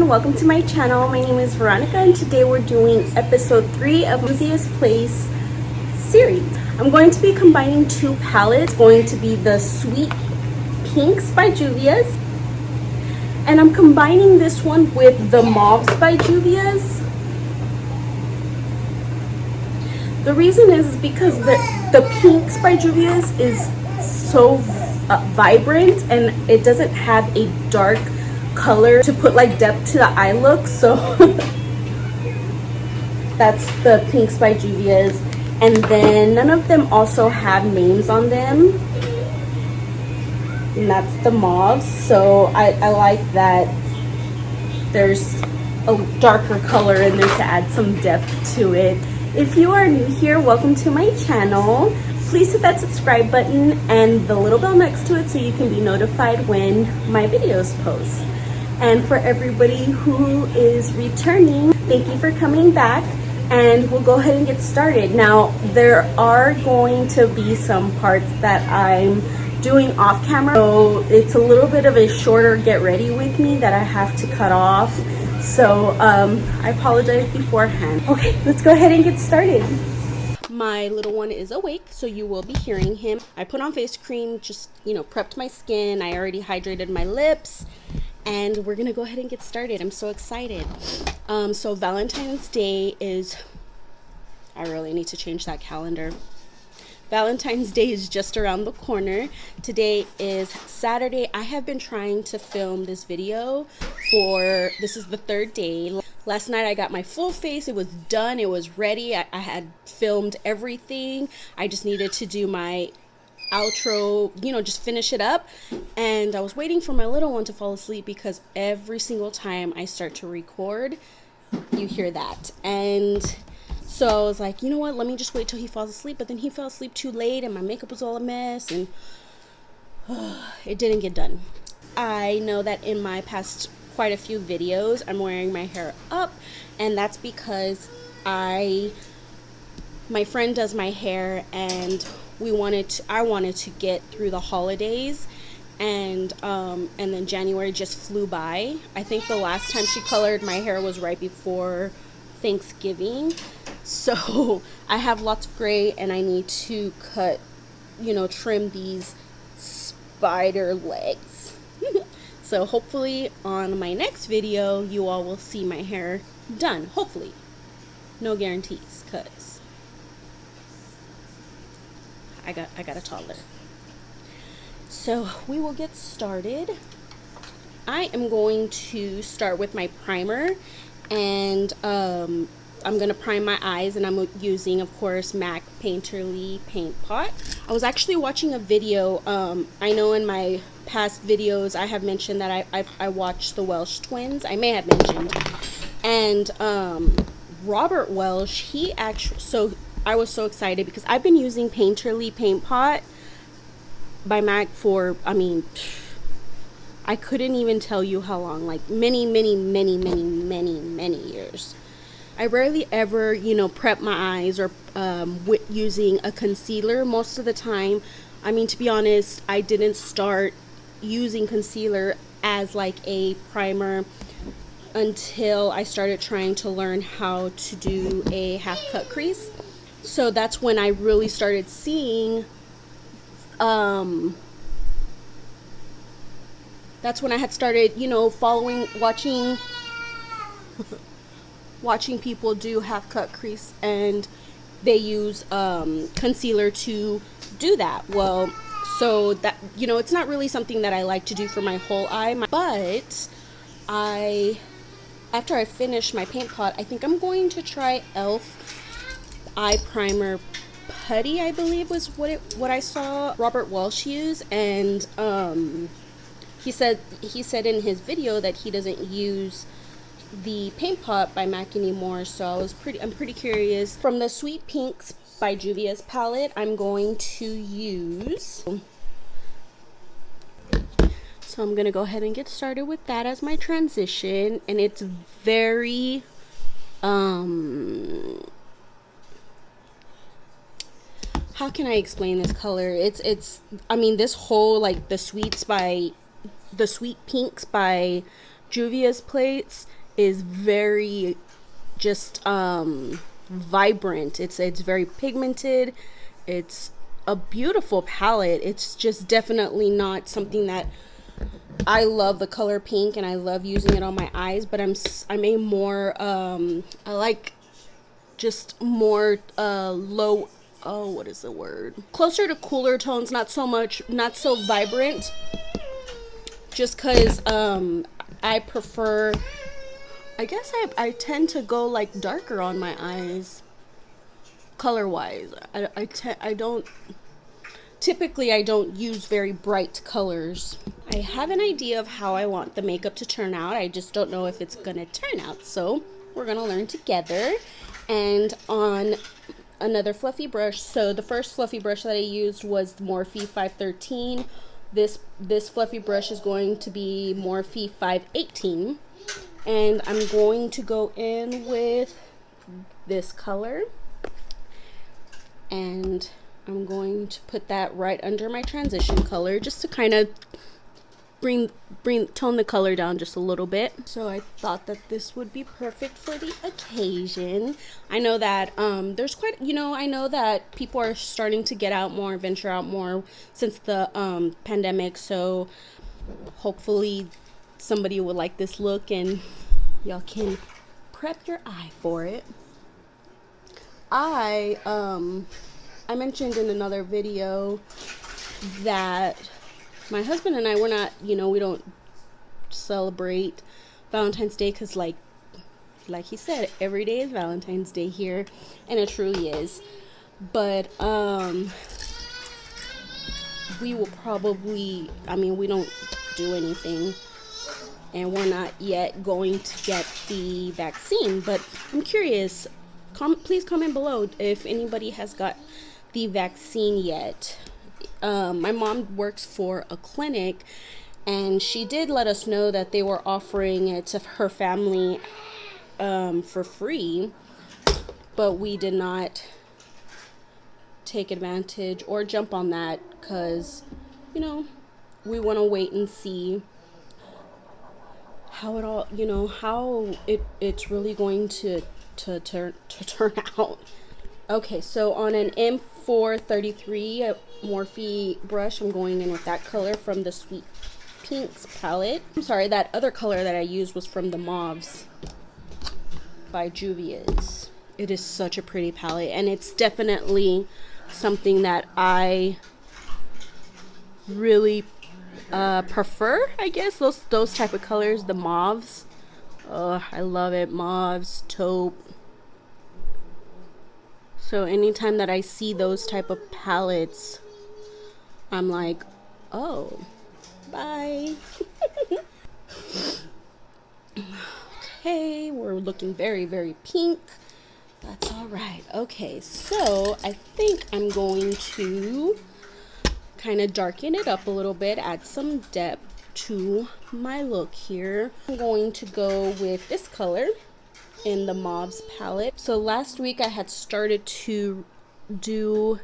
everyone, welcome to my channel. My name is Veronica and today we're doing episode 3 of Juvia's Place series. I'm going to be combining two palettes. It's going to be the Sweet Pinks by Juvia's, and I'm combining this one with the Mauves by Juvia's. The reason is because the Pinks by Juvia's is so vibrant and it doesn't have a dark color to put like depth to the eye look, so that's the Pinks by Juvia's. And then none of them also have names on them, and that's the Mauves. So I like that there's a darker color in there to add some depth to it. If you are new here, welcome to my channel. Please hit that subscribe button and the little bell next to it so you can be notified when my videos post. And for everybody who is returning, thank you for coming back, and we'll go ahead and get started. Now, there are going to be some parts that I'm doing off camera, so it's a little bit of a shorter get ready with me that I have to cut off. So I apologize beforehand. Okay, let's go ahead and get started. My little one is awake, so you will be hearing him. I put on face cream, just, prepped my skin. I already hydrated my lips. And we're gonna go ahead and get started. I'm so excited. So Valentine's Day is, I really need to change that calendar. Valentine's Day is just around the corner. Today is Saturday. I have been trying to film this video this is the third day. Last night I got my full face. It was done, it was ready. I had filmed everything. I just needed to do my outro, just finish it up. And I was waiting for my little one to fall asleep because every single time I start to record, you hear that. And so I was like, you know what, let me just wait till he falls asleep. But then he fell asleep too late and my makeup was all a mess and it didn't get done. I know that in my past quite a few videos I'm wearing my hair up, and that's because my friend does my hair, and I wanted to get through the holidays, and then January just flew by. I think the last time she colored my hair was right before Thanksgiving. So I have lots of gray and I need to cut, trim these spider legs. So hopefully on my next video you all will see my hair done. Hopefully. No guarantees, cause I got a toddler. So we will get started. I am going to start with my primer, and I'm going to prime my eyes, and I'm using, of course, MAC Painterly Paint Pot. I was actually watching a video. I know in my past videos I have mentioned that I watched the Welsh twins. I may have mentioned. And Robert Welsh, he actually, so I was so excited because I've been using Painterly Paint Pot by MAC for, I couldn't even tell you how long, like many years. I rarely ever, prep my eyes or with using a concealer most of the time. To be honest, I didn't start using concealer as like a primer until I started trying to learn how to do a half cut crease. So that's when I really started seeing, that's when I had started, watching people do half cut crease, and they use concealer to do that. Well, so that, it's not really something that I like to do for my whole eye, but after I finish my paint pot, I think I'm going to try e.l.f. eye primer putty, I believe was what I saw Robert Welsh use. And he said in his video that he doesn't use the paint pot by MAC anymore, so I'm pretty curious. From the Sweet Pinks by Juvia's palette, I'm going to use, so I'm gonna go ahead and get started with that as my transition. And it's very how can I explain this color? It's I mean, this whole, like, the Sweet Pinks by Juvia's plates is very just vibrant. It's very pigmented. It's a beautiful palette. It's just definitely not something that I love. The color pink and I love using it on my eyes, but I'm a more I like just more low, oh, what is the word, closer to cooler tones, not so much, not so vibrant, just because I prefer, I guess I tend to go like darker on my eyes color wise. I don't typically, I don't use very bright colors. I have an idea of how I want the makeup to turn out. I just don't know if it's gonna turn out, so we're gonna learn together. And on another fluffy brush, so the first fluffy brush that I used was Morphe 513. This fluffy brush is going to be Morphe 518, and I'm going to go in with this color, and I'm going to put that right under my transition color just to kind of tone the color down just a little bit. So I thought that this would be perfect for the occasion. I know that there's quite, I know that people are starting to get out more, venture out more since the pandemic, so hopefully somebody will like this look and y'all can prep your eye for it. I mentioned in another video that my husband and I, we're not, we don't celebrate Valentine's Day because like he said, every day is Valentine's Day here, and it truly is. But we will probably, we don't do anything, and we're not yet going to get the vaccine, but I'm curious. Please comment below if anybody has got the vaccine yet. My mom works for a clinic, and she did let us know that they were offering it to her family for free, but we did not take advantage or jump on that because we want to wait and see how it all, how it's really going to turn out. Okay, so on an M433 Morphe brush, I'm going in with that color from the Sweet Pinks palette. I'm sorry, that other color that I used was from the Mauves by Juvia's. It is such a pretty palette, and it's definitely something that I really prefer, I guess, those type of colors, the Mauves. I love it. Mauves, taupe. So anytime that I see those type of palettes, I'm like, oh, bye. Okay, we're looking very, very pink. That's all right. Okay, so I think I'm going to kind of darken it up a little bit, add some depth to my look here. I'm going to go with this color in the Mauves palette. So last week I had started to do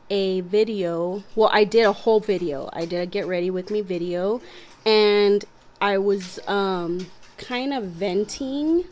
a video. Well, I did a whole video. I did a get ready with me video, and I was kind of venting,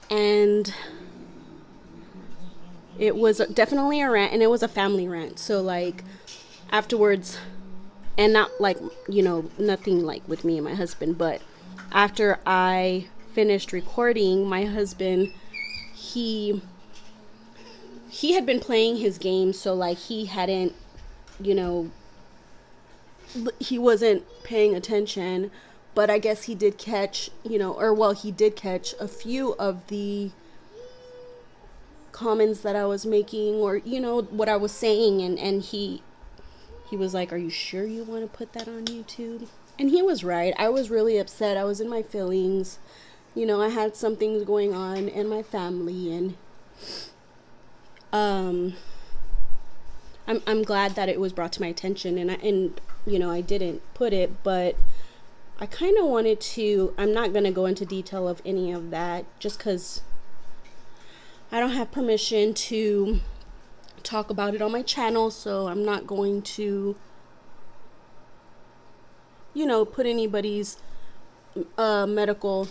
and it was definitely a rant, and it was a family rant. So like afterwards, and not like, nothing like with me and my husband, but after I finished recording, my husband, he had been playing his game, so like he hadn't, he wasn't paying attention, but I guess he did catch, he did catch a few of the comments that I was making, or what I was saying, and he was like, are you sure you want to put that on YouTube? And he was right. I was really upset. I was in my feelings. I had some things going on in my family, and I'm glad that it was brought to my attention, and I didn't put it, but I kind of wanted to. I'm not going to go into detail of any of that just cuz I don't have permission to talk about it on my channel, so I'm not going to put anybody's medical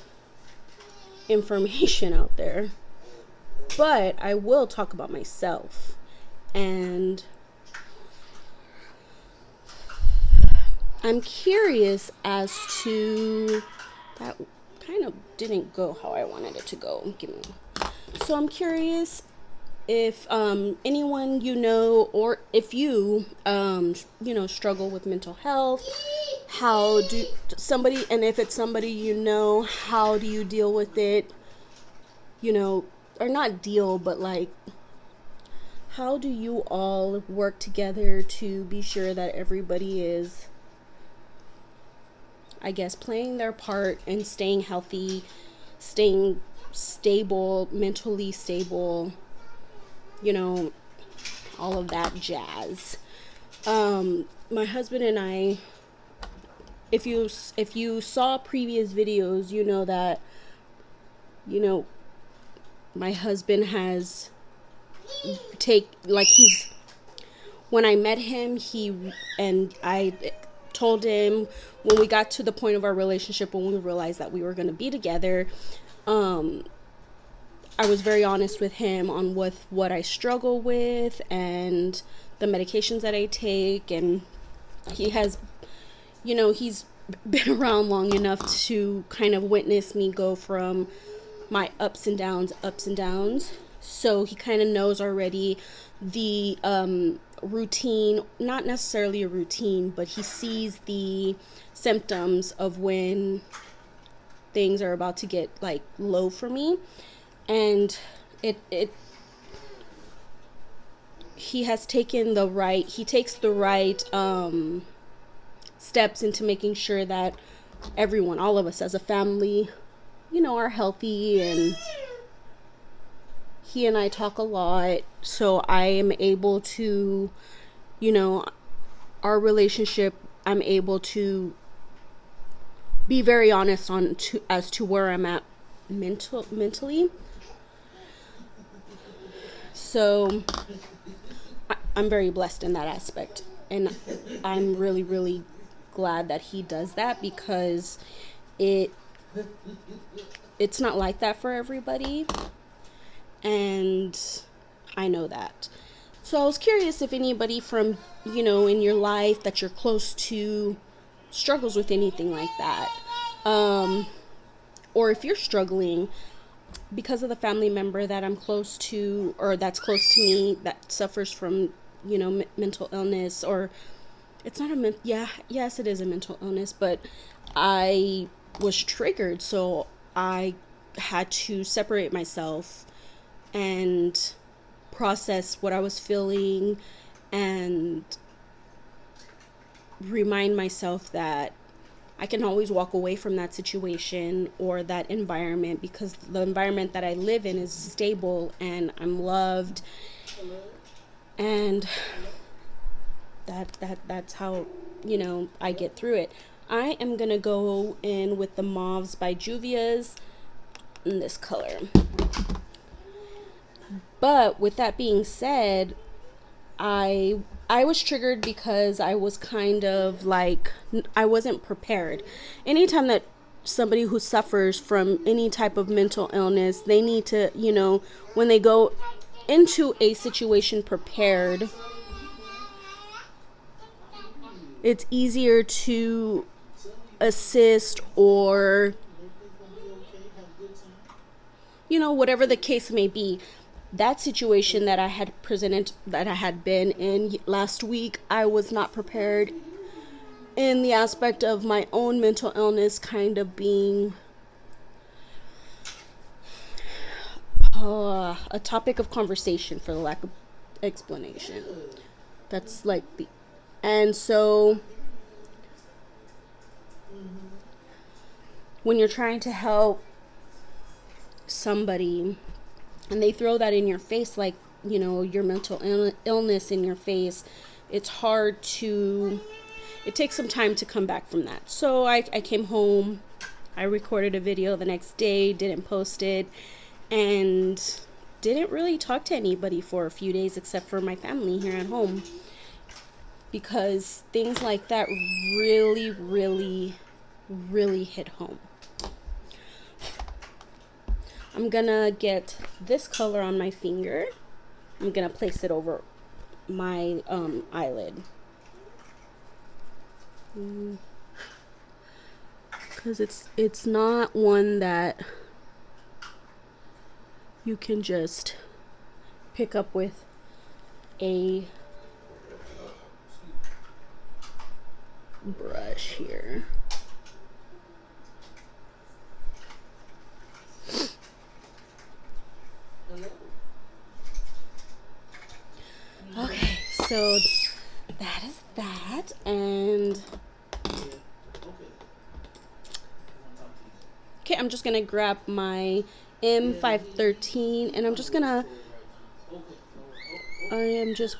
information out there, but I will talk about myself. And I'm curious as to that. Kind of didn't go how I wanted it to go. So I'm curious if anyone you know, or if you struggle with mental health, how do somebody, and if it's somebody you know, how do you deal with it? Or not deal, but like, how do you all work together to be sure that everybody is, I guess, playing their part and staying healthy, staying stable, mentally stable, all of that jazz. My husband and I, if you saw previous videos, you know that, my husband has when I met him, I told him when we got to the point of our relationship, when we realized that we were going to be together, I was very honest with him on what I struggle with and the medications that I take. And he has, he's been around long enough to kind of witness me go from my ups and downs. So he kind of knows already the routine, not necessarily a routine, but he sees the symptoms of when things are about to get like low for me. And he takes the right steps into making sure that all of us as a family, are healthy. And he and I talk a lot, so I am able to, our relationship, I'm able to be very honest as to where I'm at mentally. So I'm very blessed in that aspect, and I'm really, really glad that he does that, because it's not like that for everybody, and I know that. So I was curious if anybody from, in your life that you're close to struggles with anything like that, or if you're struggling because of the family member that I'm close to, or that's close to me, that suffers from, mental illness. Or it's not yes, it is a mental illness, but I was triggered, so I had to separate myself and process what I was feeling and remind myself that I can always walk away from that situation or that environment, because the environment that I live in is stable and I'm loved. And that's how, I get through it. I am going to go in with the Mauves by Juvia's in this color. But with that being said, I was triggered because I was kind of like, I wasn't prepared. Anytime that somebody who suffers from any type of mental illness, they need to, when they go into a situation prepared, it's easier to assist, or, whatever the case may be. That situation that I had been in last week, I was not prepared in the aspect of my own mental illness kind of being a topic of conversation, for the lack of explanation. That's like and so when you're trying to help somebody and they throw that in your face, like, your mental illness in your face, it's hard to, it takes some time to come back from that. So I came home, I recorded a video the next day, didn't post it, and didn't really talk to anybody for a few days except for my family here at home, because things like that really, really, really hit home. I'm gonna get this color on my finger. I'm gonna place it over my eyelid. Because it's not one that you can just pick up with a brush here. Okay, so that is that, and okay, I'm just gonna grab my M513 and I am just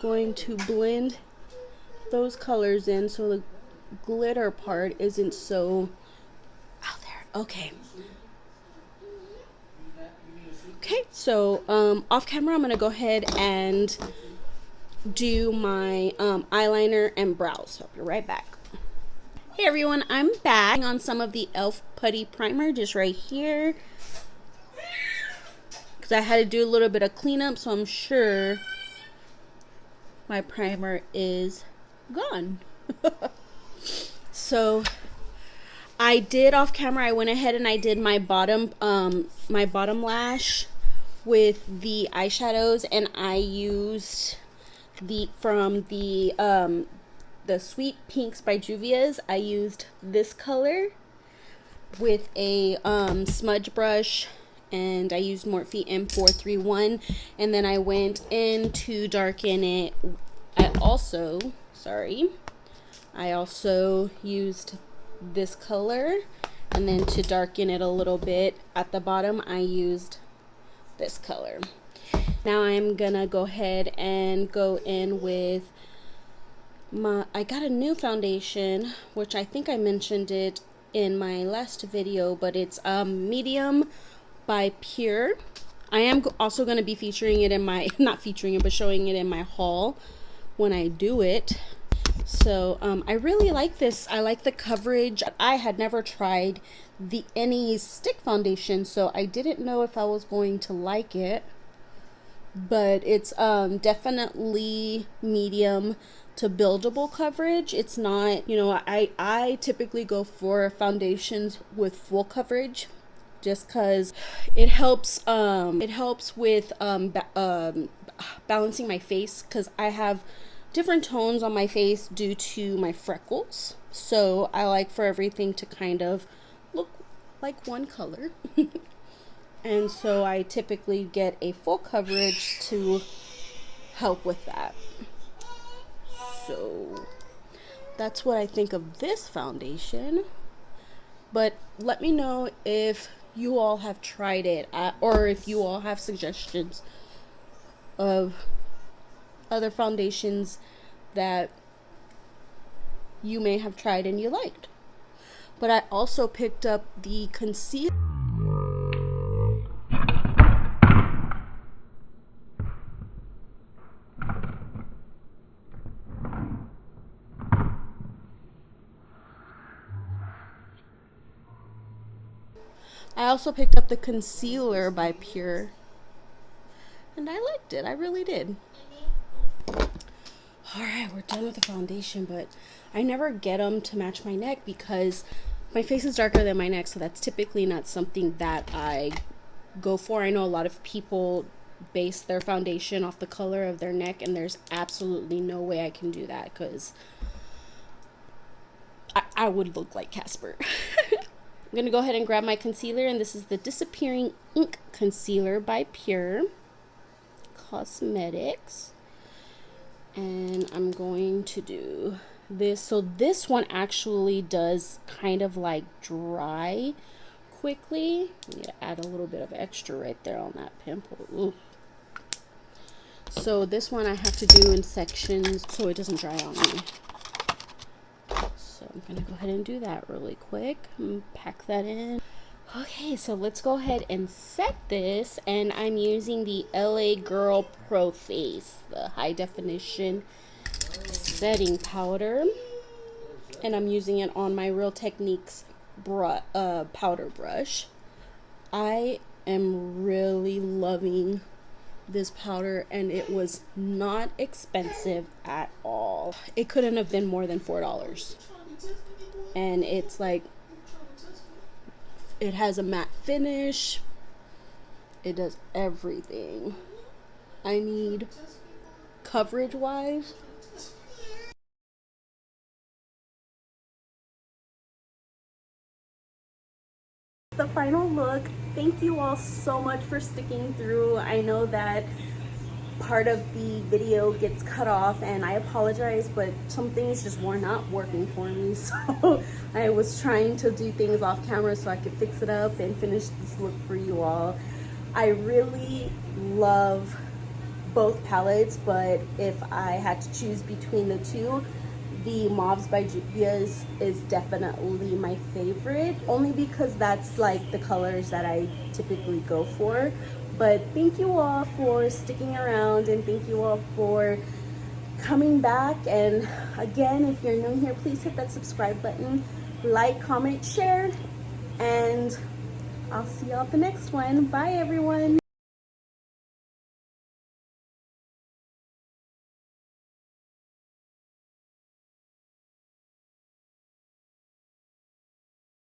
going to blend those colors in so the glitter part isn't so out there. Okay. Okay, so off camera, I'm gonna go ahead and do my eyeliner and brows. So I'll be right back. Hey everyone, I'm back on some of the e.l.f. Putty Primer just right here. Because I had to do a little bit of cleanup, so I'm sure my primer is gone. So I did off camera, I went ahead and I did my bottom lash with the eyeshadows, and I used from the Sweet Pinks by Juvia's. I used this color with a smudge brush, and I used Morphe M431, and then I went in to darken it. I also used this color, and then to darken it a little bit at the bottom I used this color. Now I'm gonna go ahead and go in with I got a new foundation, which I think I mentioned it in my last video, but it's Medium by Pure. I am also going to be featuring it in my, not featuring it, but showing it in my haul when I do it. So I really like this. I like the coverage. I had never tried any stick foundation, so I didn't know if I was going to like it. But it's definitely medium to buildable coverage. It's not, you know, I typically go for foundations with full coverage just because it helps with balancing my face, because I have different tones on my face due to my freckles. So I like for everything to kind of look like one color. And so I typically get a full coverage to help with that. So that's what I think of this foundation. But let me know if you all have tried it, or if you all have suggestions of other foundations that you may have tried and you liked. But I also picked up the concealer. I also picked up the concealer by Pure, and I liked it. I really did. Alright, we're done with the foundation, but I never get them to match my neck because my face is darker than my neck, so that's typically not something that I go for. I know a lot of people base their foundation off the color of their neck, and there's absolutely no way I can do that because I would look like Casper. I'm going to go ahead and grab my concealer, and this is the Disappearing Ink Concealer by Pure Cosmetics. And I'm going to do this. So this one actually does kind of like dry quickly. I'm going to add a little bit of extra right there on that pimple. Ooh. So this one I have to do in sections so it doesn't dry on me. So I'm going to go ahead and do that really quick and pack that in. Okay, so let's go ahead and set this, and I'm using the LA Girl Pro Face, the high definition setting powder, and I'm using it on my Real Techniques powder brush. I am really loving this powder, and it was not expensive at all. It couldn't have been more than $4. And it's like, it has a matte finish. It does everything I need coverage wise. The final look. Thank you all so much for sticking through. I know that part of the video gets cut off, and I apologize, but some things just were not working for me, so I was trying to do things off camera so I could fix it up and finish this look for you all. I really love both palettes, but if I had to choose between the two, the Mauves by Juvia is definitely my favorite, only because that's like the colors that I typically go for. But thank you all for sticking around, and thank you all for coming back. And again, if you're new here, please hit that subscribe button, like, comment, share, and I'll see you all at the next one. Bye everyone.